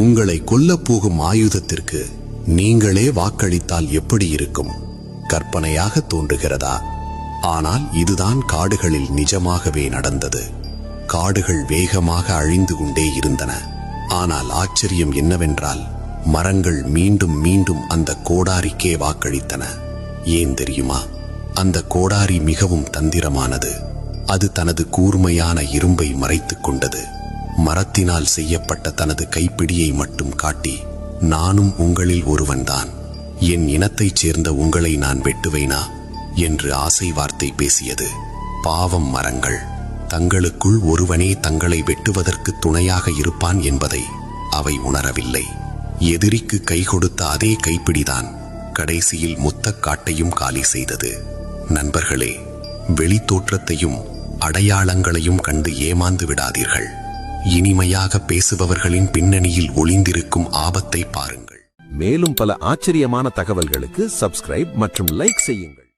உங்களை கொல்லப் போகும் ஆயுதத்திற்கு நீங்களே வாக்களித்தால் எப்படி இருக்கும்? கற்பனையாக தோன்றுகிறதா? ஆனால் இதுதான் காடுகளில் நிஜமாகவே நடந்தது. காடுகள் வேகமாக அழிந்து கொண்டே இருந்தன. ஆனால் ஆச்சரியம் என்னவென்றால், மரங்கள் மீண்டும் மீண்டும் அந்த கோடாரிக்கே வாக்களித்தன. ஏன் தெரியுமா? அந்த கோடாரி மிகவும் தந்திரமானது. அது தனது கூர்மையான இரும்பை மறைத்துக் கொண்டது. மரத்தினால் செய்யப்பட்ட தனது கைப்பிடியை மட்டும் காட்டி, நானும் உங்களில் ஒருவன்தான், என் இனத்தைச் சேர்ந்த உங்களை நான் வெட்டுவேனா என்று ஆசை வார்த்தை பேசியது. பாவம் மரங்கள், தங்களுக்குள் ஒருவனே தங்களை வெட்டுவதற்கு துணையாக இருப்பான் என்பதை அவை உணரவில்லை. எதிரிக்கு கை கொடுத்த அதே கைப்பிடிதான் கடைசியில் மொத்தக் காட்டையும் காலி செய்தது. நண்பர்களே, வெளித்தோற்றத்தையும் அடையாளங்களையும் கண்டு ஏமாந்து விடாதீர்கள். இனிமையாக பேசுபவர்களின் பின்னணியில் ஒளிந்திருக்கும் ஆபத்தை பாருங்கள். மேலும் பல ஆச்சரியமான தகவல்களுக்கு சப்ஸ்கிரைப் மற்றும் லைக் செய்யுங்கள்.